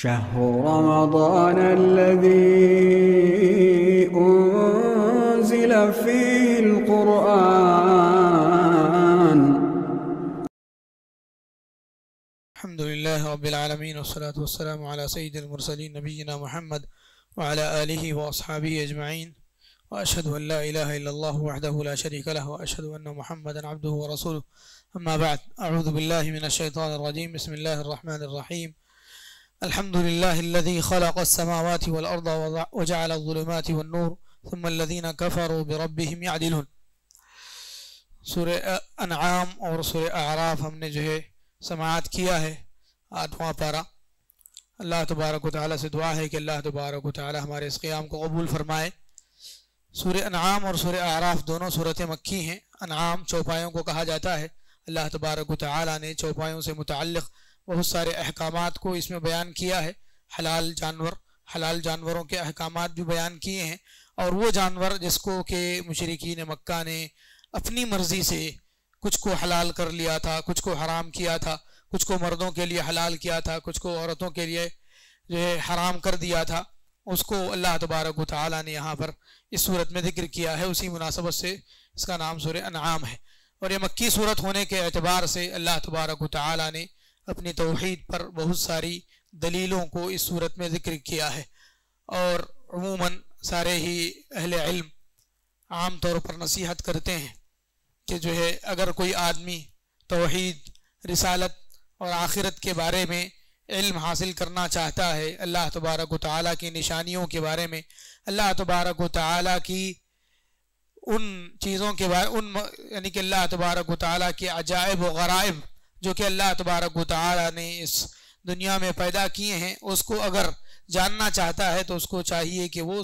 शहरु रमज़ानल्लज़ी उन्ज़िल फ़ीहिल क़ुरआन। अल्हम्दुलिल्लाहि रब्बिल आलमीन वस्सलातु वस्सलामु अला सय्यिदिल मुरसलीन नबिय्यिना मुहम्मद व अला आलिहि व अस्हाबिहि अजमईन व अशहदु अन ला इलाहा इल्लल्लाहु वहदहु ला शरीका लहु व अशहदु अन्ना मुहम्मदन अब्दुहु व रसूलुहु। अम्मा बअद, अऊज़ु बिल्लाहि मिनश शैतानिर रजीम। बिस्मिल्लाहिर रहमानिर रहीम। अल्हम्दुलिल्लाहिल्लज़ी खलक़स समावाति वल अर्ज़ व जअलज़ ज़ुलुमाति वन नूर सुम्मल लज़ीना कफ़रू बिरब्बिहिम यअदिलून। सूरह अनआम और सूरह अअराफ हमने जो है समाअत किया है, 8वां पारा। अल्लाह तबारक व तआला से दुआ है कि अल्लाह तबारक व तआला हमारे इस क़ियाम को कबूल फरमाए। सूरह अनआम और सूरह अअराफ दोनों सूरतें मक्की हैं। अनआम चौपायों को कहा जाता है। अल्लाह तबारक व तआला ने चौपायों से मुतअल्लिक़ बहुत सारे अहकामात को इसमें बयान किया है। हलाल जानवरों के अहकामात भी बयान किए हैं। और वो जानवर जिसको कि मुशरिकीन मक्का ने अपनी मर्ज़ी से कुछ को हलाल कर लिया था, कुछ को हराम किया था, कुछ को मर्दों के लिए हलाल किया था, कुछ को औरतों के लिए जो है हराम कर दिया था, उसको अल्लाह तबारक व तआला ने यहाँ पर इस सूरत में ज़िक्र किया है। उसी मुनासबत से इसका नाम सूरह अनआम है। और ये मक्की सूरत होने के एतबार से अल्लाह तबारक व तआला ने अपनी तौहीद पर बहुत सारी दलीलों को इस सूरत में ज़िक्र किया है। और अमूमन सारे ही अहले इल्म आम तौर पर नसीहत करते हैं कि जो है अगर कोई आदमी तौहीद, रिसालत और आखिरत के बारे में इल्म हासिल करना चाहता है, अल्लाह तबारक व तआला की निशानियों के बारे में, अल्लाह तबारक व तआला की उन चीज़ों के बारे यानी कि अल्लाह तबारक व तआला के अजाइब व गराइब जो कि अल्लाह तबारक व तआला ने इस दुनिया में पैदा किए हैं, उसको अगर जानना चाहता है तो उसको चाहिए कि वो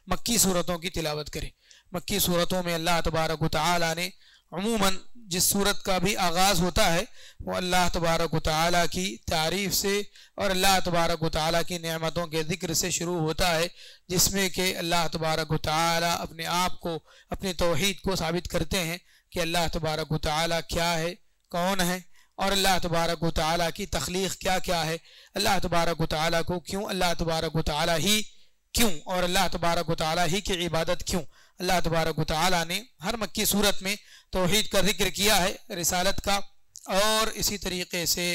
मक्की सूरतों की तिलावत करे। मक्की सूरतों में अल्लाह तबारक व तआला ने अमूमन जिस सूरत का भी आगाज़ होता है वो अल्लाह तबारक व तआला की तारीफ़ से और अल्लाह तबारक व तआला की नेमतों के ज़िक्र से शुरू होता है, जिसमें कि अल्लाह तबारक व तआला अपने आप को, अपनी तौहीद को साबित करते हैं कि अल्लाह तबारक व तआला क्या है, कौन है, और अल्लाह तबारक व तआला की तख्लीक़ क्या क्या है, अल्लाह तबारक व तआला को क्यों अल्लाह तबारक व तआला ही क्यों और अल्लाह तबारक व तआला ही की इबादत क्यों। अल्लाह तबारक व तआला ने हर मक्की सूरत में तौहीद का जिक्र किया है, रिसालत का, और इसी तरीके से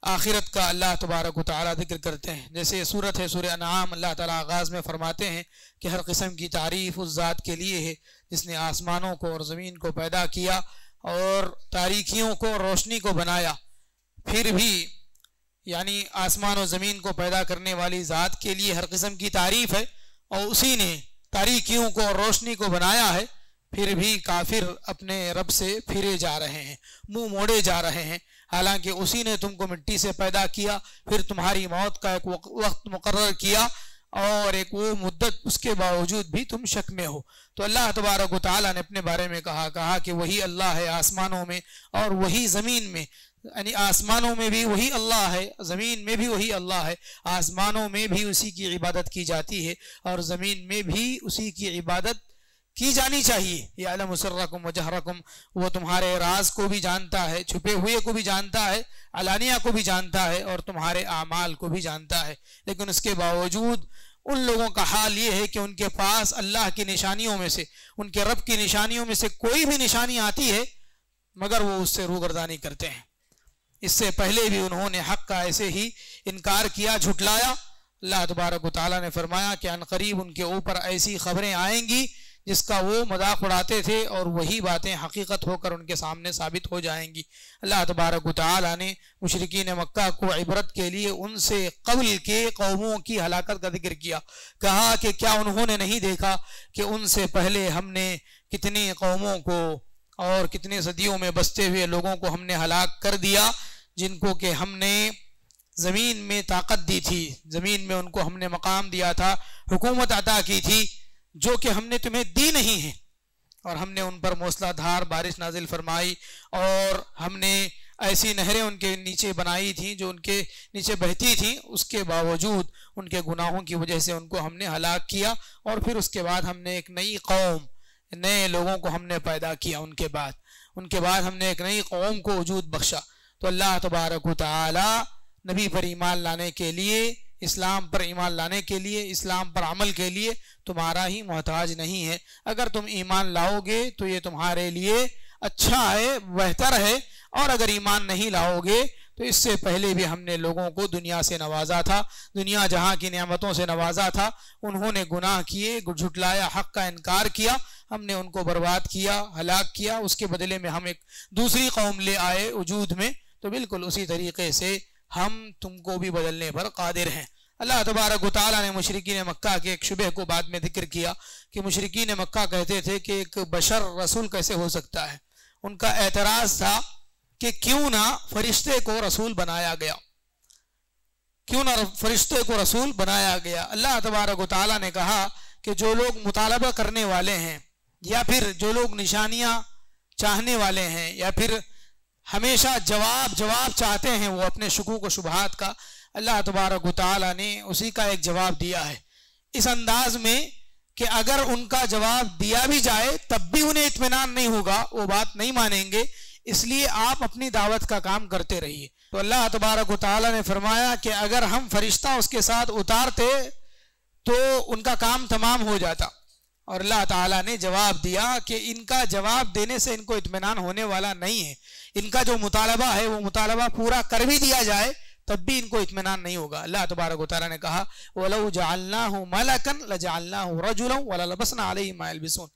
आखिरत का अल्लाह तबारक व तआला जिक्र करते हैं। जैसे सूरत है सूरह अनआम, अल्लाह ताला आगाज़ में फरमाते हैं कि हर किस्म की तारीफ़ उस ज़ात के लिए है जिसने आसमानों को और ज़मीन को पैदा किया और तारीकियों को और रोशनी को बनाया। फिर भी यानी आसमान और ज़मीन को पैदा करने वाली ज़ात के लिए हर किस्म की तारीफ़ है और उसी ने तारीकियों को और रोशनी को बनाया है। फिर भी काफिर अपने रब से फिरे जा रहे हैं, मुंह मोड़े जा रहे हैं। हालांकि उसी ने तुमको मिट्टी से पैदा किया, फिर तुम्हारी मौत का एक वक्त मुकर्रर किया और एक वो मुद्दत, उसके बावजूद भी तुम शक में हो। तो अल्लाह तबारक व तआला ने अपने बारे में कहा कि वही अल्लाह है आसमानों में और वही ज़मीन में, यानी आसमानों में भी वही अल्लाह है, ज़मीन में भी वही अल्लाह है। आसमानों में भी उसी की इबादत की जाती है और ज़मीन में भी उसी की इबादत की जानी चाहिए। यअलमु सिर्रकुम व जहरकुम, वो तुम्हारे राज को भी जानता है, छुपे हुए को भी जानता है, अलानिया को भी जानता है और तुम्हारे आमाल को भी जानता है। लेकिन उसके बावजूद उन लोगों का हाल ये है कि उनके पास अल्लाह की निशानियों में से, उनके रब की निशानियों में से कोई भी निशानी आती है मगर वो उससे रूगर्दानी करते हैं। इससे पहले भी उन्होंने हक़ का ऐसे ही इनकार किया, झुटलाया। अल्लाह तबारक व तआला ने फरमाया कि अनकरीब उनके ऊपर ऐसी खबरें आएंगी जिसका वो मजाक उड़ाते थे और वही बातें हकीकत होकर उनके सामने साबित हो जाएंगी। अल्लाह तबारक व तआला ने मुशरिकीन मक्का को इबरत के लिए उनसे क़ब्ल के कौमों की हलाकत का जिक्र किया। कहा कि क्या उन्होंने नहीं देखा कि उनसे पहले हमने कितनी कौमों को और कितने सदियों में बसते हुए लोगों को हमने हलाक कर दिया, जिनको कि हमने ज़मीन में ताकत दी थी, ज़मीन में उनको हमने मकाम दिया था, हुकूमत अता की थी, जो कि हमने तुम्हें दी नहीं है। और हमने उन पर मूसलाधार बारिश नाजिल फरमाई और हमने ऐसी नहरें उनके नीचे बनाई थी जो उनके नीचे बहती थी। उसके बावजूद उनके गुनाहों की वजह से उनको हमने हलाक किया और फिर उसके बाद हमने एक नई कौम, नए लोगों को हमने पैदा किया। उनके बाद हमने एक नई कौम को वजूद बख्शा। तो अल्लाह तबारक व तआला नबी पर ईमान लाने के लिए इस्लाम पर ईमान लाने के लिए, इस्लाम पर अमल के लिए तुम्हारा ही मोहताज नहीं है। अगर तुम ईमान लाओगे तो ये तुम्हारे लिए अच्छा है, बेहतर है, और अगर ईमान नहीं लाओगे तो इससे पहले भी हमने लोगों को दुनिया से नवाजा था, दुनिया जहां की नेमतों से नवाजा था, उन्होंने गुनाह किए, झुटलाया, हक का इनकार किया, हमने उनको बर्बाद किया, हलाक किया, उसके बदले में हम एक दूसरी कौम ले आए वजूद में। तो बिल्कुल उसी तरीके से हम तुमको भी बदलने पर कादिर हैं। अल्लाह तबारक व तआला ने मुशरिकीन मक्का के एक शुबह को बाद में जिक्र किया कि मुशरिकीन मक्का कहते थे कि एक बशर रसूल कैसे हो सकता है। उनका एतराज था कि क्यों ना फरिश्ते को रसूल बनाया गया, क्यों ना फरिश्ते को रसूल बनाया गया। अल्लाह तबारक व तआला ने कहा कि जो लोग मुतालबा करने वाले हैं, या फिर जो लोग निशानियां चाहने वाले हैं, या फिर हमेशा जवाब चाहते हैं वो अपने शुकूक व शुबहात का, अल्लाह तबारक व तआला ने उसी का एक जवाब दिया है इस अंदाज में कि अगर उनका जवाब दिया भी जाए तब भी उन्हें इत्मीनान नहीं होगा, वो बात नहीं मानेंगे, इसलिए आप अपनी दावत का काम करते रहिए। तो अल्लाह तबारक व तआला ने फरमाया कि अगर हम फरिश्ता उसके साथ उतारते तो उनका काम तमाम हो जाता। और अल्लाह ताला ने जवाब दिया कि इनका जवाब देने से इनको इत्मीनान होने वाला नहीं है। इनका जो मुतालबा है वो मुतालबा पूरा कर भी दिया जाए तब भी इनको इत्मीनान नहीं होगा। अल्लाह तबारक व तआला ने कहा वलौ जअलनाहु मलकन लजअलनाहु रजुलन वललबसना अलैहिम मा यल्बिसून,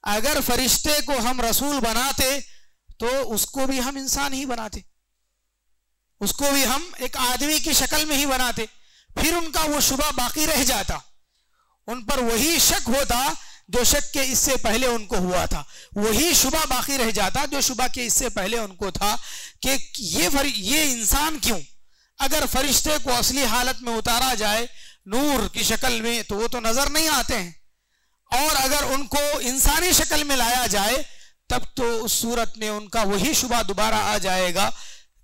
अगर फरिश्ते को हम रसूल बनाते तो उसको भी हम इंसान ही बनाते, उसको भी हम एक आदमी की शक्ल में ही बनाते, फिर उनका वो शुबा बाकी रह जाता, उन पर वही शक होता जो शक के इससे पहले उनको हुआ था, वही शुबा बाकी रह जाता जो शुबा के इससे पहले उनको था कि ये इंसान क्यों। अगर फरिश्ते को असली हालत में उतारा जाए नूर की शक्ल में तो वो तो नजर नहीं आते हैं, और अगर उनको इंसानी शक्ल में लाया जाए तब तो उस सूरत में उनका वही शुबा दोबारा आ जाएगा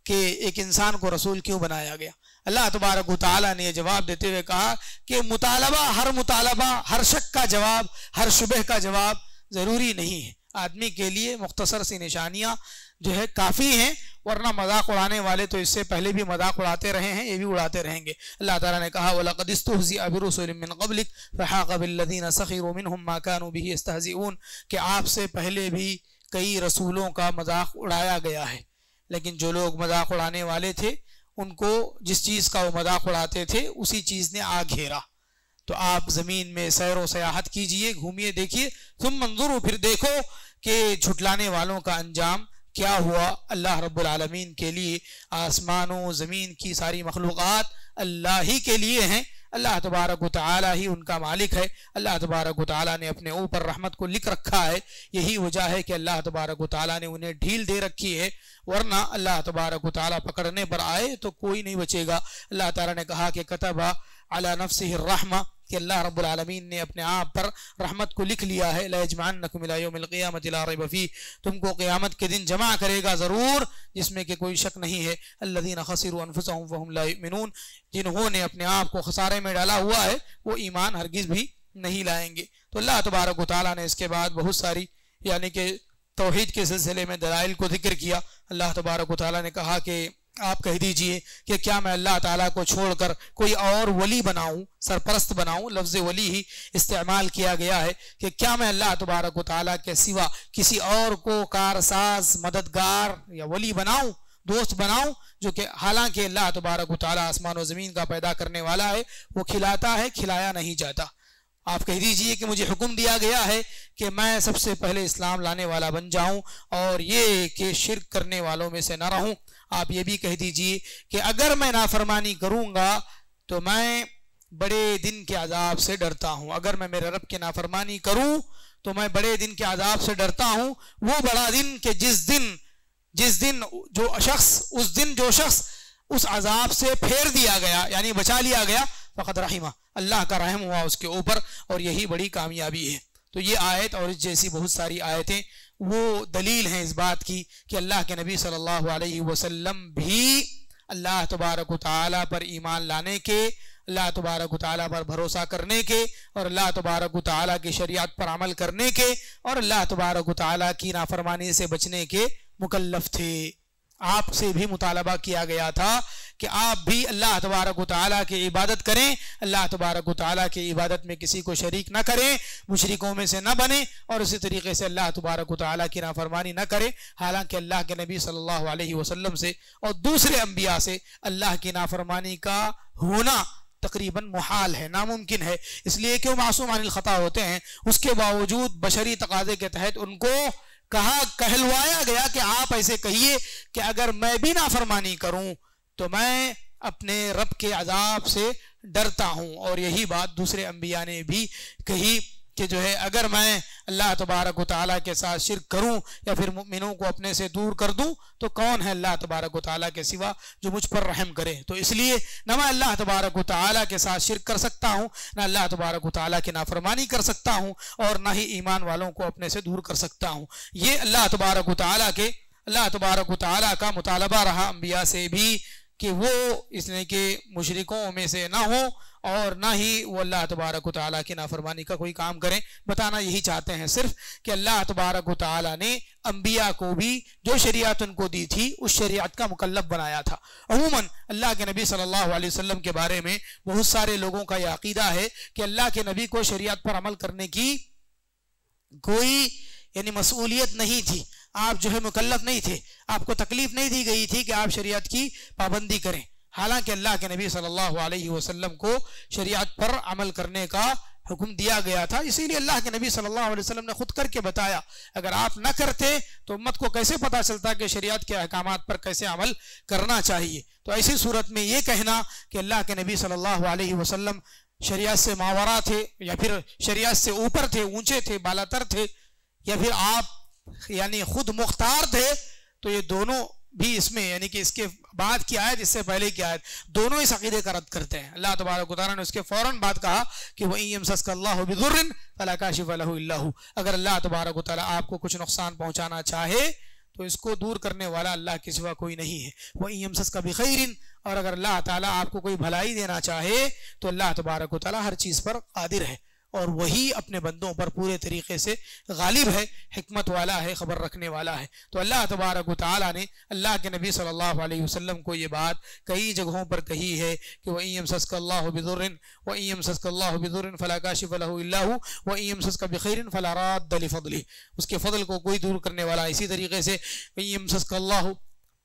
कि एक इंसान को रसूल क्यों बनाया गया। अल्लाह तबारक व तआला ने जवाब देते हुए कहा कि मुतालबा, हर शक का जवाब, हर शुबह का जवाब जरूरी नहीं है। आदमी के लिए मुख्तसर सी निशानियां जो है काफ़ी हैं, वरना मजाक उड़ाने वाले तो इससे पहले भी मजाक उड़ाते रहे हैं, ये भी उड़ाते रहेंगे। अल्लाह ताला ने कहा वलक़द इस्तहज़िअ बिरुसुलिम मिन क़ब्लिक फ़हाक़ बिल्लज़ीना सख़िरू मिनहुम मा कानू बिही यस्तहज़िऊन, कि आपसे पहले भी कई रसूलों का मजाक उड़ाया गया है, लेकिन जो लोग मजाक उड़ाने वाले थे उनको जिस चीज़ का वो मजाक उड़ाते थे उसी चीज़ ने आ घेरा। तो आप ज़मीन में सैर व सयाहत कीजिए, घूमिए, देखिए, तुम मंजूर फिर देखो कि झुटलाने वालों का अंजाम क्या हुआ। अल्लाह रब्बुल आलमीन के लिए आसमानों ज़मीन की सारी मखलूक़ात अल्लाह ही के लिए हैं, अल्लाह तबारक व तआला ही उनका मालिक है। अल्लाह तबारक व तआला ने अपने ऊपर रहमत को लिख रखा है, यही वजह है कि अल्लाह तबारक व तआला ने उन्हें ढील दे रखी है, वरना अल्लाह तबारक व तआला पकड़ने पर आए तो कोई नहीं बचेगा। अल्लाह ताला ने कहा कि कतबा अला नफ्सिहि रहमा, कि अल्लाह रब्बुल आलमीन ने अपने आप पर रहमत को लिख लिया है। लयजमअन्नकुम इला यौमिल क़ियामति ला रैब फ़ीह, तुमको क़यामत के दिन जमा करेगा ज़रूर, जिसमें कि कोई शक नहीं है। अल्लज़ीना ख़सिरू अनफुसहुम वहुम ला युमिनून, जिन्होंने अपने आप को खसारे में डाला हुआ है वो ईमान हरगिज़ भी नहीं लाएंगे। तो अल्लाह तबारक व तआला ने इसके बाद बहुत सारी यानी कि तौहीद के सिलसिले में दलाइल को जिक्र किया। अल्लाह तबारक व तआला ने कहा कि आप कह दीजिए कि क्या मैं अल्लाह ताला को छोड़कर कोई और वली बनाऊं, सरपरस्त बनाऊं, लफ्ज़ वली ही इस्तेमाल किया गया है कि क्या मैं अल्लाह तबारक व तआला के सिवा किसी और को कारसाज, मददगार या वली बनाऊं, दोस्त बनाऊं, जो कि हालांकि अल्लाह तबारक व तआला आसमान और ज़मीन का पैदा करने वाला है, वो खिलाता है, खिलाया नहीं जाता। आप कह दीजिए कि मुझे हुक्म दिया गया है कि मैं सबसे पहले इस्लाम लाने वाला बन जाऊं और ये कि शिर्क करने वालों में से न रहूं। आप ये भी कह दीजिए कि अगर मैं नाफरमानी करूंगा तो मैं बड़े दिन के अजाब से डरता हूं, अगर मैं मेरे रब की नाफरमानी करूं तो मैं बड़े दिन के अजाब से डरता हूं। वो बड़ा दिन कि जिस दिन जो शख्स उस अजाब से फेर दिया गया, यानी बचा लिया गया, फ़क़द रहिमा, अल्लाह का रहम हुआ उसके ऊपर, और यही बड़ी कामयाबी है। तो ये आयत और इस जैसी बहुत सारी आयतें वो दलील हैं इस बात की कि अल्लाह के नबी सल्लल्लाहु अलैहि वसल्लम भी अल्लाह तबारक व तआला पर ईमान लाने के, अल्लाह तबारक व तआला पर भरोसा करने के, और अल्लाह तबारक व तआला की शरीयत पर अमल करने के, और अल्लाह तबारक व तआला की नाफरमानी से बचने के मुकल्लफ थे। आपसे भी मुतालबा किया गया था कि आप भी अल्लाह तबारक व तआला की इबादत करें, अल्लाह तबारक व तआला की इबादत में किसी को शरीक न करें, मुशरिकों में से न बने और उसी तरीके से अल्लाह तबारक व तआला की नाफरमानी न करें। हालांकि अल्लाह के नबी सल्लल्लाहु अलैहि वसल्लम से और दूसरे अंबिया से अल्लाह की नाफरमानी का होना तकरीबन मुहाल है, नामुमकिन है, इसलिए कि वो मासूम अनिल खता होते हैं। उसके बावजूद बशरी तकाजे के तहत उनको कहलवाया गया कि आप ऐसे कहिए कि अगर मैं भी नाफरमानी करूं तो मैं अपने रब के अजाब से डरता हूं। और यही बात दूसरे अंबिया ने भी कही कि जो है अगर मैं अल्लाह तबारक व तआला के साथ शिर्क करूं या फिर मुमिनों को अपने से दूर कर दूं तो कौन है अल्लाह तबारक व तआला के सिवा जो मुझ पर रहम करे। तो इसलिए न मैं अल्लाह तबारक व तआला के साथ शिर्क कर सकता हूं, न अल्लाह तबारक व तआला की नाफरमानी कर सकता हूं और न ही ईमान वालों को अपने से दूर कर सकता हूं। ये अल्लाह तबारक व तआला का मुतालबा रहा अंबिया से भी कि वो इसने के मुशरिकों में से ना हो और ना ही वो अल्लाह तबारक व तआला की नाफरमानी का कोई काम करें। बताना यही चाहते हैं सिर्फ कि अल्लाह तबारक व तआला ने अंबिया को भी जो शरीयत उनको दी थी उस शरीयत का मुकल्लफ बनाया था। अमूमन अल्लाह के नबी सल्लल्लाहु अलैहि वसल्लम के बारे में बहुत सारे लोगों का यह अकीदा है कि अल्लाह के नबी को शरीयत पर अमल करने की कोई यानी मसूलियत नहीं थी, आप जो है मुकल्लफ नहीं थे, आपको तकलीफ नहीं दी गई थी कि आप शरीयत की पाबंदी करें। हालांकि अल्लाह के नबी सल्लल्लाहु अलैहि वसल्लम को शरीयत पर अमल करने का हुक्म दिया गया था, इसीलिए अल्लाह के नबी सल्लल्लाहु अलैहि वसल्लम ने खुद करके बताया। अगर आप न करते तो उम्मत को कैसे पता चलता कि शरीयत के अहकामात पर कैसे अमल करना चाहिए। तो ऐसी सूरत में ये कहना कि अल्लाह के नबी सल्लल्लाहु अलैहि वसल्लम शरीयत से मावरा थे या फिर शरीयत से ऊपर थे, ऊंचे थे, बालातर थे, या फिर आप यानी खुद मुख्तार थे, तो ये दोनों भी इसमें यानी कि इसके बाद की आयत इससे पहले की आयत दोनों इस अकीदे का रद्द करते हैं। अल्लाह तबारक व तआला ने उसके फौरन बाद कहा कि वइन यमसस्कल्लाहु बिदुर्रिन फला काशिफा लहु इल्ला हु, अगर अल्लाह तबारक व तआला आपको कुछ नुकसान पहुंचाना चाहे तो इसको दूर करने वाला अल्लाह के सिवा कोई नहीं है। वइन यमसस्का बिखैरिन, और अगर अल्लाह ताला आपको कोई भलाई देना चाहे तो अल्लाह तबारक व तआला हर चीज पर कादिर है और वही अपने बंदों पर पूरे तरीके से गालिब है, हिकमत वाला है, खबर रखने वाला है। तो अल्लाह तबारक व तआला ने अल्लाह के नबी सल्लल्लाहु अलैहि वसल्लम को ये बात कई जगहों पर कही है कि वइन यमसस्कल्लाहु बिदुर्रिन फला काशिफा लहु इल्ला हु वइन यमसस्का बिखैरिन फला राद्द लिफज़लिहि, उसके फजल को कोई दूर करने वाला। इसी तरीके से वइन यमसस्कल्लाहु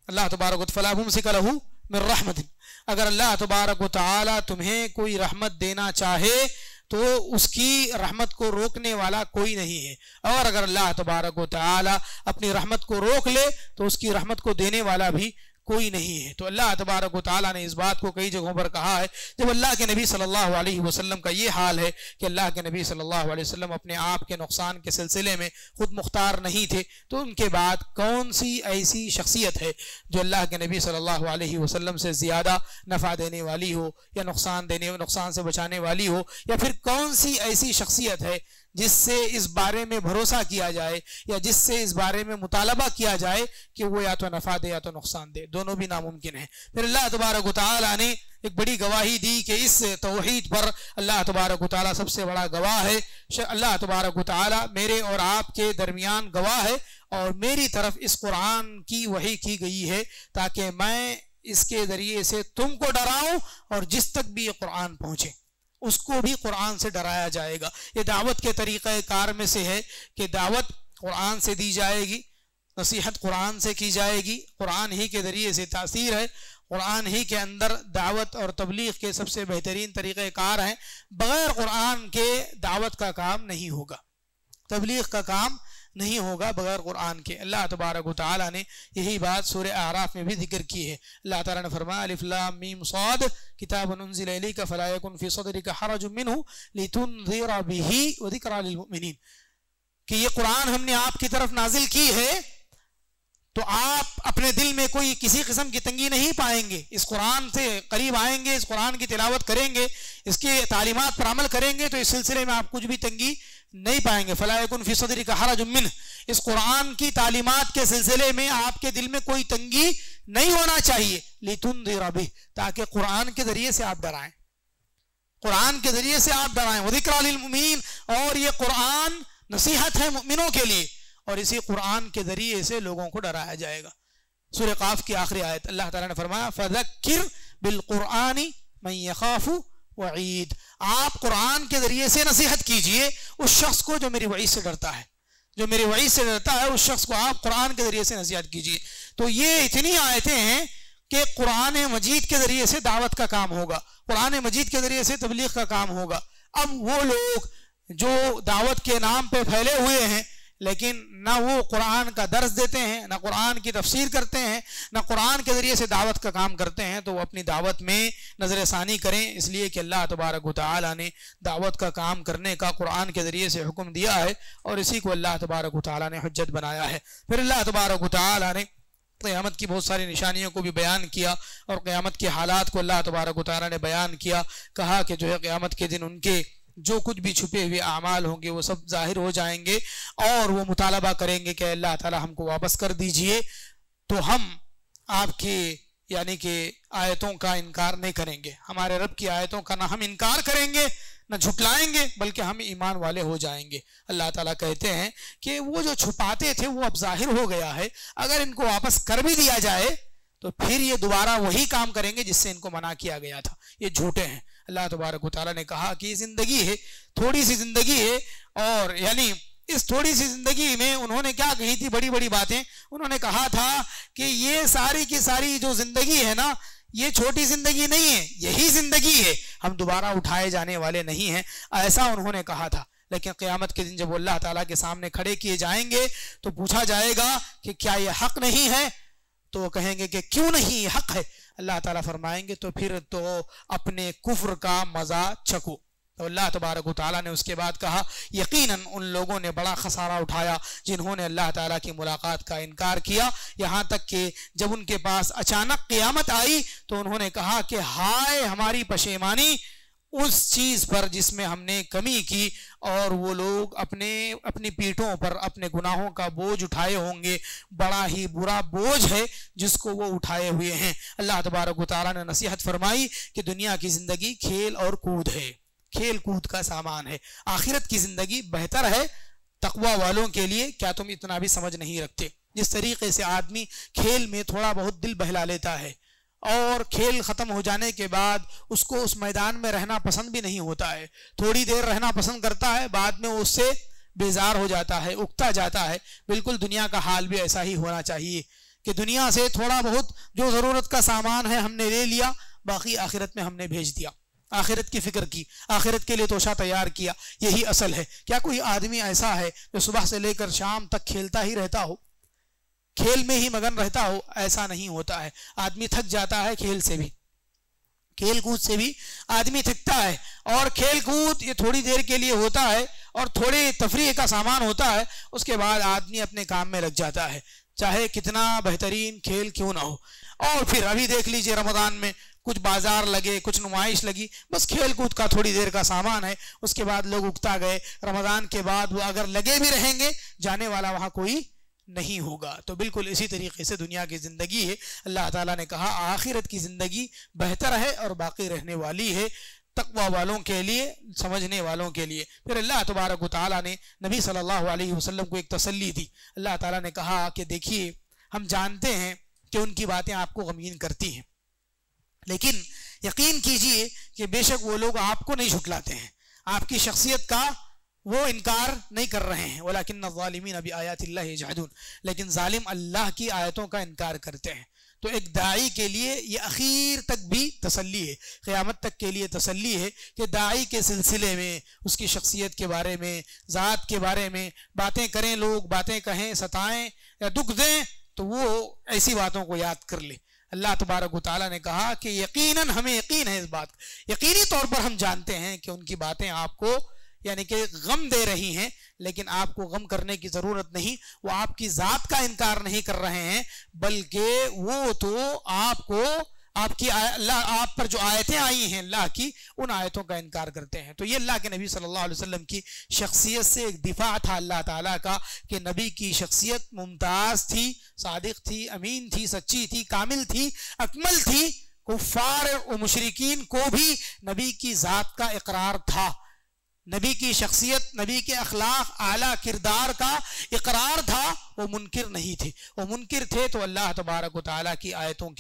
अल्लाह तबारक व तआला फला मुमसिका लहु मिन रहमतिन, अगर अल्लाह तबारक व तआला तुम्हें कोई रहमत देना चाहे तो उसकी रहमत को रोकने वाला कोई नहीं है, और अगर अल्लाह तबारक व तआला अपनी रहमत को रोक ले तो उसकी रहमत को देने वाला भी कोई नहीं है। तो अल्लाह तबारक व तआला ने इस बात को कई जगहों पर कहा है। जब अल्लाह के नबी सल्लल्लाहु अलैहि वसल्लम का ये हाल है कि अल्लाह के नबी सल्लल्लाहु अलैहि वसल्लम अपने आप के नुकसान के सिलसिले में खुद मुख्तार नहीं थे, तो उनके बाद कौन सी ऐसी शख्सियत है जो अल्लाह के नबी सल्लल्लाहु अलैहि वसल्लम से ज़्यादा नफ़ा देने वाली हो या नुकसान से बचाने वाली हो, या फिर कौन सी ऐसी शख्सियत है जिससे इस बारे में भरोसा किया जाए या जिससे इस बारे में मुतालबा किया जाए कि वो या तो नफ़ा दे या तो नुकसान दे, दोनों भी नामुमकिन है। फिर अल्लाह तबारक व तआला ने एक बड़ी गवाही दी कि इस तौहीद पर अल्लाह तबारक व तआला सबसे बड़ा गवाह है। अल्लाह तबारक व तआला मेरे और आपके दरमियान गवाह है और मेरी तरफ इस कुरान की वही की गई है ताकि मैं इसके जरिए से तुमको डराऊं और जिस तक भी ये कुरान पहुंचे उसको भी कुरान से डराया जाएगा। ये दावत के तरीक़े कार में से है कि दावत कुरान से दी जाएगी, नसीहत कुरान से की जाएगी, कुरान ही के ज़रिए से तासीर है, कुरान ही के अंदर दावत और तबलीग के सबसे बेहतरीन तरीक़े कार हैं। बग़ैर कुरान के दावत का काम नहीं होगा, तबलीग का काम नहीं होगा बगैर कुरान के। अल्लाह तबारक व तआला ने यही बात सूरह आराफ में भी जिक्र की है। अल्लाह ताला ने फरमाया अलिफ लाम मीम साद किताबुन उन्ज़िला इलैका फला यकुन फी सदरिका हरजुम मिन्हु लितुनज़िरा बिही व ज़िक्रा लिल मुमिनीन, कि ये कुरान हमने आपकी तरफ नाजिल की है तो आप अपने दिल में कोई किसी किस्म की तंगी नहीं पाएंगे, इस कुरान से करीब आएंगे, इस कुरान की तिलावत करेंगे, इसके तालीमात पर अमल करेंगे तो इस सिलसिले में आप कुछ भी तंगी नहीं पाएंगे। फला यकुन फी सदरिका हरजुम मिन्हु, इस कुरान की तालीमात के सिलसिले में आपके दिल में कोई तंगी नहीं होना चाहिए। लितुनज़िरा बिही, ताकि कुरान के जरिए से आप डराएं, कुरान के जरिए से आप डराएं। व ज़िक्रा लिल मुमिनीन, और ये कुरान नसीहत है मुमिनों के लिए और इसी कुरान के जरिए से लोगों को डराया जाएगा। सूरह काफ की आखिरी आयत अल्लाह ताला ने फरमाया फज़क्किर बिल कुरानी मन यखाफु वईद, आप कुरान के जरिए से नसीहत कीजिए उस शख्स को जो मेरी वईद से डरता है, जो मेरी वईद से डरता है उस शख्स को आप कुरान के जरिए से नसीहत कीजिए। तो ये इतनी आयतें हैं कि कुरान मजीद के जरिए से दावत का काम होगा, कुरान मजीद के जरिए से तबलीग का काम होगा। अब वो लोग जो दावत के नाम पे फैले हुए हैं लेकिन ना वो कुरान का दर्स देते हैं, ना कुरान की तफसीर करते हैं, ना कुरान के ज़रिए से दावत का काम करते हैं, तो वो अपनी दावत में नज़रसानी करें, इसलिए कि अल्लाह तबारक व तआला ने दावत का काम करने का कुरान के ज़रिए से हुक्म दिया है और इसी को अल्लाह तबारक व तआला ने हुज्जत बनाया है। फिर अल्लाह तबारक व तआला ने क़यामत की बहुत सारी निशानियों को भी बयान किया और क़यामत के हालात को अल्लाह तबारक व तआला ने बयान किया। कहा कि जो है क़यामत के दिन उनके जो कुछ भी छुपे हुए आमाल होंगे वो सब जाहिर हो जाएंगे और वो मुतालबा करेंगे कि अल्लाह ताला हमको वापस कर दीजिए, तो हम आपकी यानी कि आयतों का इनकार नहीं करेंगे, हमारे रब की आयतों का ना हम इनकार करेंगे ना झुटलाएंगे, बल्कि हम ईमान वाले हो जाएंगे। अल्लाह ताला कहते हैं कि वो जो छुपाते थे वो अब जाहिर हो गया है, अगर इनको वापस कर भी दिया जाए तो फिर ये दोबारा वही काम करेंगे जिससे इनको मना किया गया था, ये झूठे हैं। अल्लाह तबारक व तआला ने कहा कि जिंदगी है, थोड़ी सी जिंदगी है, और यानी इस थोड़ी सी जिंदगी में उन्होंने क्या कही थी बड़ी बड़ी बातें, उन्होंने कहा था कि ये सारी की सारी जो जिंदगी है ना ये छोटी जिंदगी नहीं है, यही जिंदगी है, हम दोबारा उठाए जाने वाले नहीं हैं, ऐसा उन्होंने कहा था। लेकिन क़यामत के दिन जब अल्लाह ताला के सामने खड़े किए जाएंगे तो पूछा जाएगा कि क्या ये हक नहीं है, तो वो कहेंगे कि क्यों नहीं हक है। अल्लाह ताला फरमाएंगे तो फिर तो अपने कुफ्र का मजा चखो। तो अल्लाह तबारक व तआला ने उसके बाद कहा यकीनन उन लोगों ने बड़ा खसारा उठाया जिन्होंने अल्लाह ताला की मुलाकात का इनकार किया, यहाँ तक कि जब उनके पास अचानक क़यामत आई तो उन्होंने कहा कि हाय हमारी पशेमानी उस चीज़ पर जिसमें हमने कमी की, और वो लोग अपनी पीठों पर अपने गुनाहों का बोझ उठाए होंगे, बड़ा ही बुरा बोझ है जिसको वो उठाए हुए हैं। अल्लाह तबारक व तआला ने नसीहत फरमाई कि दुनिया की ज़िंदगी खेल और कूद है, खेल कूद का सामान है, आखिरत की ज़िंदगी बेहतर है तकवा वालों के लिए। क्या तुम इतना भी समझ नहीं रखते? जिस तरीके से आदमी खेल में थोड़ा बहुत दिल बहला लेता है और खेल ख़त्म हो जाने के बाद उसको उस मैदान में रहना पसंद भी नहीं होता है, थोड़ी देर रहना पसंद करता है, बाद में उससे बेजार हो जाता है, उगता जाता है। बिल्कुल दुनिया का हाल भी ऐसा ही होना चाहिए कि दुनिया से थोड़ा बहुत जो ज़रूरत का सामान है हमने ले लिया, बाकी आखिरत में हमने भेज दिया, आखिरत की फिक्र की, आखिरत के लिए तोशा तैयार किया, यही असल है। क्या कोई आदमी ऐसा है जो सुबह से लेकर शाम तक खेलता ही रहता हो, खेल में ही मगन रहता हो? ऐसा नहीं होता है। आदमी थक जाता है, खेल से भी, खेल कूद से भी आदमी थकता है, और खेल कूद ये थोड़ी देर के लिए होता है और थोड़े तफरीह का सामान होता है, उसके बाद आदमी अपने काम में लग जाता है, चाहे कितना बेहतरीन खेल क्यों ना हो। और फिर अभी देख लीजिए रमज़ान में कुछ बाजार लगे, कुछ नुमाइश लगी, बस खेल कूद का थोड़ी देर का सामान है, उसके बाद लोग उगता गए। रमज़ान के बाद वो अगर लगे भी रहेंगे, जाने वाला वहाँ कोई नहीं होगा। तो बिल्कुल इसी तरीके से दुनिया की ज़िंदगी है। अल्लाह ताला ने कहा आखिरत की ज़िंदगी बेहतर है और बाकी रहने वाली है तकवा वालों के लिए, समझने वालों के लिए। फिर अल्लाह तबारक व तआला ने नबी सल्लल्लाहु अलैहि वसल्लम को एक तसल्ली दी। अल्लाह ताला ने कहा कि देखिए हम जानते हैं कि उनकी बातें आपको गमगीन करती हैं, लेकिन यकीन कीजिए कि बेशक वो लोग आपको नहीं झुटलाते हैं, आपकी शख्सियत का वो इनकार नहीं कर रहे हैं। वलाकिन्न ज़ालिमीन बिआयातिल्लाहि यजहदून, लेकिन जालिम अल्लाह की आयतों का इनकार करते हैं। तो एक दाई के लिए ये आखिर तक भी तसल्ली है, क़यामत तक के लिए तसल्ली है कि दाई के सिलसिले में उसकी शख्सियत के बारे में, ज़ात के बारे में बातें करें लोग, बातें कहें, सताएं या दुख दें, तो वो ऐसी बातों को याद कर ले। अल्लाह तबारक व तआला ने कहा कि यकीनन हमें यकीन है इस बात, यकीनी तौर पर हम जानते हैं कि उनकी बातें आपको यानी कि गम दे रही हैं, लेकिन आपको गम करने की ज़रूरत नहीं। वो आपकी ज़ात का इनकार नहीं कर रहे हैं, बल्कि वो तो आपको आपकी अल्लाह आप पर जो आयतें आई हैं अल्लाह की, उन आयतों का इनकार करते हैं। तो ये अल्लाह के नबी सल्लल्लाहु अलैहि वसल्लम की शख्सियत से एक दिफा था अल्लाह ताला का कि नबी की शख्सियत मुमताज़ थी, सादिक थी, अमीन थी, सच्ची थी, कामिल थी, अकमल थी। कुफ्फार और मुशरिकीन को भी नबी की ज़ात का इकरार था, नबी की शख्सियत, नबी के अखलाक, आला किरदार का इकरार था, वो मुनकिर नहीं थे। वो मुनकिर थे तो अल्लाह तबारक व तआला की आयतों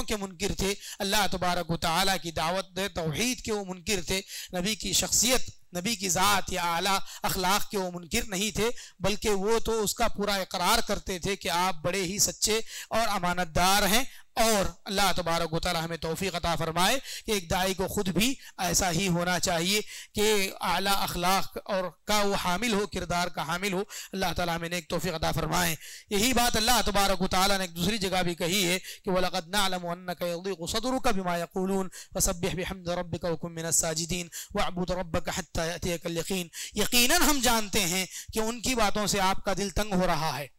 के मुनकिर थे। अल्लाह तबारक व तआला की दावत तौहीद के वो मुनकिर थे। नबी की शख्सियत, नबी की ज़ात या आला अखलाक के वो मुनकिर नहीं थे, बल्कि वो तो उसका पूरा इकरार करते थे कि आप बड़े ही सच्चे और अमानतदार हैं। और अल्लाह तबारक व तआला हमें तौफीक अता फरमाए कि एक दाई को खुद भी ऐसा ही होना चाहिए कि आला अखलाक और का वो हामिल हो, किरदार का हामिल हो। अल्लाह ताला हमें एक तौफीक अता फरमाए। यही बात अल्लाह तबारक व तआला ने एक दूसरी जगह भी कही है कि वलक़द नअलमु अन्नका यज़ीक़ु सदरुका बिमा यक़ूलून फसब्बिह बिहम्दि रब्बिका वकुन मिनस साजिदीन वअब्दुद रब्बका हत्ता यअतियकल यक़ीन। यकीनन हम जानते हैं कि उनकी बातों से आपका दिल तंग हो रहा है,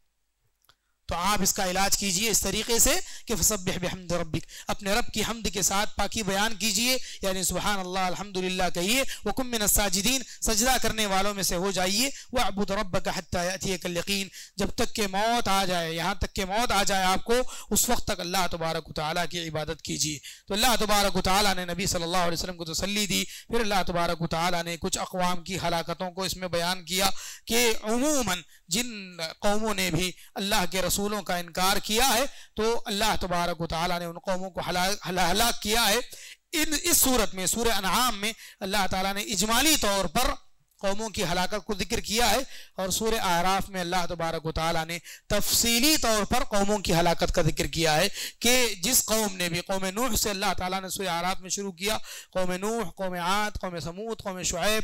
तो आप इसका इलाज कीजिए इस तरीके से कि फसब्बिह बिहम्दि रब्बिक, अपने रब की हम्द के साथ पाकी बयान कीजिए, यानी सुभान अल्लाह अल्हम्दुलिल्लाह कहिए। वकुम मिनस साजिदीन, सजदा करने वालों में से हो जाइए। वअब्दुद रब्बका हत्ता यअतियकल यक़ीन, जब तक के मौत आ जाए, यहाँ तक के मौत आ जाए आपको, उस वक्त तक अल्लाह तबारक व तआला की इबादत कीजिए। तो अल्लाह तबारक व तआला ने नबी सल्लल्लाहु अलैहि वसल्लम को तसल्ली दी। फिर अल्लाह तबारक व तआला ने कुछ अक़वाम की हलाकतों को इसमें बयान किया कि उमूमन जिन कौमों ने भी अल्लाह के रसूलों का इनकार किया है, तो अल्लाह तबारक व तआला ने उन कौमों को हलाक किया है। इस सूरत में, सूरह अनआम में, अल्लाह ताला ने इजमाली तौर पर कौमों की हलाकत को जिक्र किया है, और सूरह आराफ में अल्लाह तबारक व तआला ने तफसीली तौर पर कौमों की हलाकत का जिक्र किया है कि जिस कौम ने भी, कौम नूह से अल्लाह ताला ने सूरह आराफ में शुरू किया, कौम नूह, कौम आद, कौम समूद, कौम शुऐब,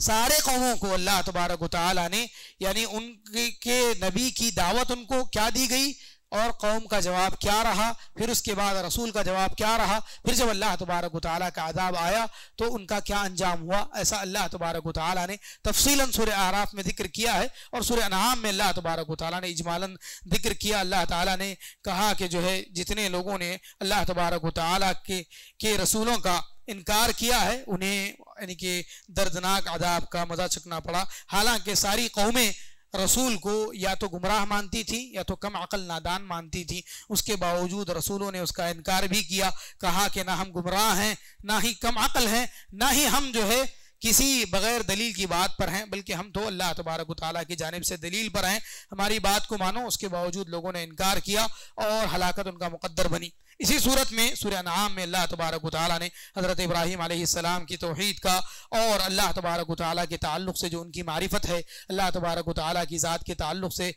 सारे कौमों को अल्लाह तबारक व तआला ने, यानी उनके नबी की दावत उनको क्या दी गई और कौम का जवाब क्या रहा, फिर उसके बाद रसूल का जवाब क्या रहा, फिर जब अल्लाह तबारक व तआला का अज़ाब आया तो उनका क्या अंजाम हुआ, ऐसा अल्लाह तबारक व तआला ने तफसीलन सूरह आराफ में जिक्र किया है। और सूरह अनआम में अल्लाह तबारक व तआला ने इजमालन जिक्र किया। अल्लाह ताला ने कहा कि जो है जितने लोगों ने अल्लाह तबारक व तआला के रसूलों का इनकार किया है, उन्हें यानी कि दर्दनाक अज़ाब का मज़ा चखना पड़ा। हालांकि सारी कौमें रसूल को या तो गुमराह मानती थी या तो कम अकल नादान मानती थी, उसके बावजूद रसूलों ने उसका इनकार भी किया। कहा कि ना हम गुमराह हैं, ना ही कम अकल हैं, ना ही हम जो है किसी बगैर दलील की बात पर हैं, बल्कि हम तो अल्लाह तबारक व तआला की जानिब से दलील पर हैं, हमारी बात को मानो। उसके बावजूद लोगों ने इनकार किया और हलाकत उनका मुकद्दर बनी। इसी सूरत में सूरह अनआम में अल्लाह तबारक व तआला ने हज़रत इब्राहीम अलैहिस्सलाम की तौहीद का और अल्लाह तबारक व तआला के ताल्लुक़ से जो उनकी मारिफत है, अल्लाह तबारक व तआला की ज़ात के ताल्लुक़ से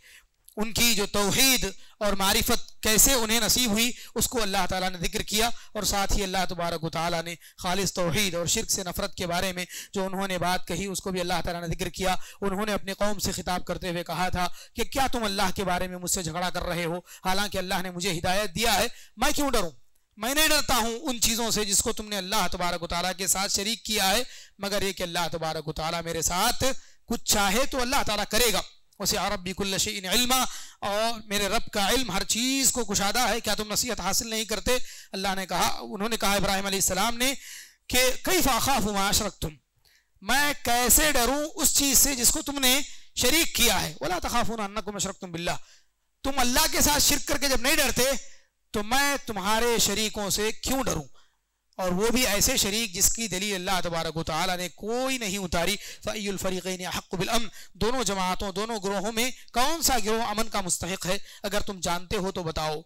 उनकी जो तौहीद और मारिफत कैसे उन्हें नसीब हुई, उसको अल्लाह ताला ने जिक्र किया। और साथ ही अल्लाह तबारक व तआला ने खालिस तौहीद और शिर्क से नफरत के बारे में जो उन्होंने बात कही, उसको भी अल्लाह ताला ने जिक्र किया। उन्होंने अपनी कौम से खिताब करते हुए कहा था कि क्या तुम अल्लाह के बारे में मुझसे झगड़ा कर रहे हो, हालांकि अल्लाह ने मुझे हिदायत दिया है, मैं क्यों डरूं? मैं नहीं डरता हूं उन चीज़ों से जिसको तुमने अल्लाह तबारक व तआला के साथ शरीक किया है, मगर ये कि अल्लाह तबारक व तआला मेरे साथ कुछ चाहे तो अल्लाह ताला करेगा। वसिअ रब्बी कुल्ल शैइन इल्मा, और मेरे रब का इल्म हर चीज़ को कुशादा है, क्या तुम नसीहत हासिल नहीं करते? अल्लाह ने कहा, उन्होंने कहा इब्राहीम अलैहिस्सलाम ने कि कैफ़ अख़ाफ़ु मा अशरकतुम, मैं कैसे डरूं उस चीज़ से जिसको तुमने शरीक किया है। वला तख़ाफ़ूना अन्नकुम अशरकतुम बिल्लाह, तुम अल्लाह के साथ शिर्क करके जब नहीं डरते तो मैं तुम्हारे शरीकों से क्यों डरूं, और वो भी ऐसे शरीक जिसकी दलील अल्लाह तबारक व तआला ने कोई नहीं उतारी। फ़अय्युल फ़रीक़ैनि अहक़्क़ु बिल अम्न, दोनों जमातों, दोनों ग्रोहों में कौन सा गिरोह अमन का मुस्तहिक है, अगर तुम जानते हो तो बताओ।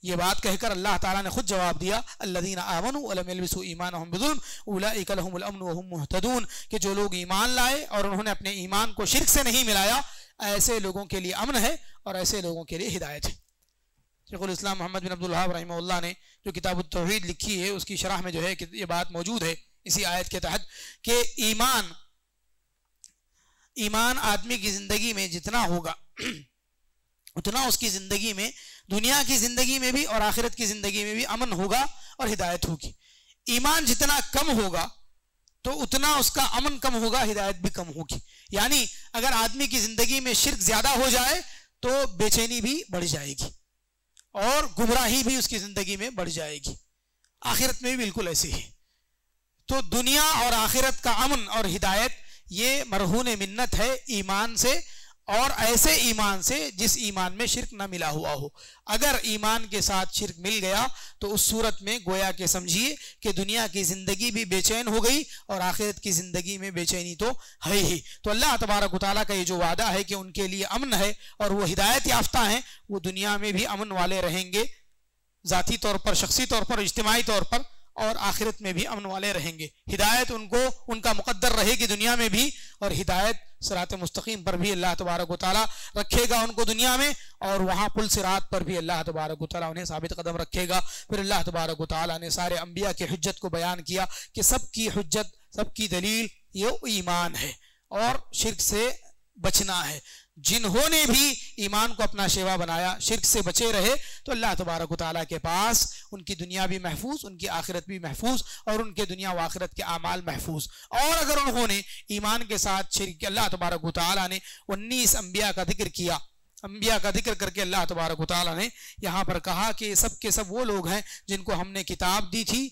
ये बात कहकर अल्लाह ताला ने खुद जवाब दिया, अल्लज़ीना आमनू व लम यल्बिसू ईमानहुम बिज़ुल्म उलाइका लहुमुल अम्न व हुम मुहतदून, कि जो लोग ईमान लाए और उन्होंने अपने ईमान को शिर्क से नहीं मिलाया, ऐसे लोगों के लिए अमन है और ऐसे लोगों के लिए हिदायत है। शेखुल इस्लाम मोहम्मद बिन अब्दुल वहाब रहमहुल्लाह ने जो किताब तौहीद लिखी है, उसकी शरह में जो है कि ये बात मौजूद है इसी आयत के तहत कि ईमान आदमी की ज़िंदगी में जितना होगा उतना उसकी ज़िंदगी में, दुनिया की ज़िंदगी में भी और आखिरत की ज़िंदगी में भी अमन होगा और हिदायत होगी। ईमान जितना कम होगा तो उतना उसका अमन कम होगा, हिदायत भी कम होगी। यानी अगर आदमी की ज़िंदगी में शिर्क ज़्यादा हो जाए तो बेचैनी भी बढ़ जाएगी और गुमराही भी उसकी जिंदगी में बढ़ जाएगी। आखिरत में भी बिल्कुल ऐसे ही। तो दुनिया और आखिरत का अमन और हिदायत ये मरहून मिन्नत है ईमान से और ऐसे ईमान से जिस ईमान में शिर्क ना मिला हुआ हो। अगर ईमान के साथ शिर्क मिल गया तो उस सूरत में गोया के समझिए कि दुनिया की जिंदगी भी बेचैन हो गई और आखिरत की जिंदगी में बेचैनी तो है ही। तो अल्लाह तबारक व तआला का ये जो वादा है कि उनके लिए अमन है और वो हिदायत याफ्ता हैं, वो दुनिया में भी अमन वाले रहेंगे, जाती तौर पर, शख्सी तौर पर, इज्तिमाई तौर पर, और आखिरत में भी अमन वाले रहेंगे। हिदायत उनको उनका मुकद्दर रहेगी दुनिया में भी, और हिदायत सिरात मुस्तकीम पर भी अल्लाह तबारक व तआला रखेगा उनको दुनिया में, और वहाँ पुल सिरात पर भी अल्लाह तबारक व तआला उन्हें साबित कदम रखेगा। फिर अल्लाह तबारक व तआला ने सारे अंबिया की हुज्जत को बयान किया कि सबकी हुज्जत, सबकी दलील ये ईमान है और शिर्क से बचना है। जिन्होंने भी ईमान को अपना शेवा बनाया, शिर्क से बचे रहे, तो अल्लाह तबारक व तआला के पास उनकी दुनिया भी महफूज, उनकी आखिरत भी महफूज, और उनके दुनिया व आखिरत के आमाल महफूज। और अगर उन्होंने ईमान के साथ शिर्क, अल्लाह तबारक व तआला ने 19 अंबिया का जिक्र किया, अंबिया का जिक्र करके अल्लाह तबारक व तआला ने यहाँ पर कहा कि सब के सब वो लोग हैं जिनको हमने किताब दी थी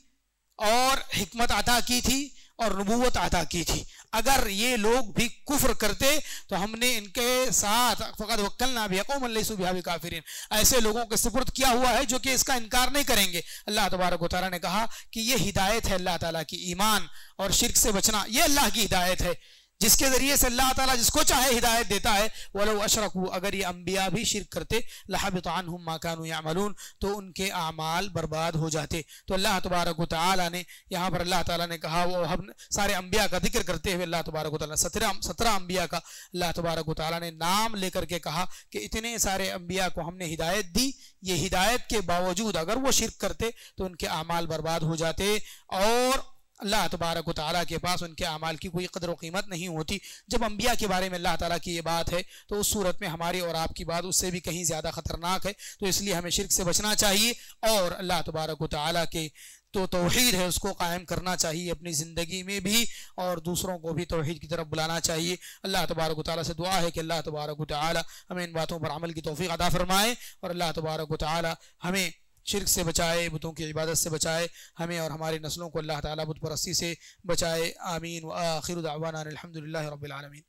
और हिकमत अता की थी और नबूवत अता की थी। अगर ये लोग भी कुफ्र करते तो हमने इनके साथ फ़क़द वक्कलना बिही क़ौमन लैसू बिहा बिकाफ़िरीन, ऐसे लोगों के सुपुर्द किया हुआ है जो कि इसका इनकार नहीं करेंगे। अल्लाह तबारक व तआला ने कहा कि ये हिदायत है अल्लाह ताला की, ईमान और शिर्क से बचना, ये अल्लाह की हिदायत है जिसके जरिए से अल्लाह ताला जिसको चाहे हिदायत देता है। वलो अशरकू, अगर ये अंबिया भी शिर्क करते, लहबित अन्हुम मा कानू यामलून, तो उनके अमाल बर्बाद हो जाते। तो अल्लाह तबारक व तआला ने यहाँ पर अल्लाह ताला ने कहा, वो हम सारे अंबिया का जिक्र करते हुए अल्लाह तबारक व तआला 17 अंबिया का अल्लाह तबारक व तआला ने नाम लेकर के कहा कि इतने सारे अंबिया को हमने हिदायत दी, ये हिदायत के बावजूद अगर वो शिर्क करते तो उनके अमाल बर्बाद हो जाते और अल्लाह तबारक व तआला के पास उनके अमाल की कोई कदर व कीमत नहीं होती। जब अंबिया के बारे में अल्लाह ताला की ये बात है तो उस सूरत में हमारी और आपकी बात उससे भी कहीं ज़्यादा ख़तरनाक है। तो इसलिए हमें शिर्क से बचना चाहिए और अल्लाह तबारक व तआला के तो तौहीद है उसको कायम करना चाहिए अपनी ज़िंदगी में भी, और दूसरों को भी तौहीद की तरफ बुलाना चाहिए। अल्लाह तबारक व तआला से दुआ है कि अल्लाह तबारक व तआला हमें इन बातों पर अमल की तौफीक अता फरमाए और अल्लाह तबारक व तआला हमें शिर्क से बचाए, बुतों की इबादत से बचाए, हमें और हमारी नस्लों को अल्लाह ताला बुत परस्ती से बचाए। आमीन। व आखिरु दावाना अनिल हम्दुलिल्लाहि रब्बिल आलमीन।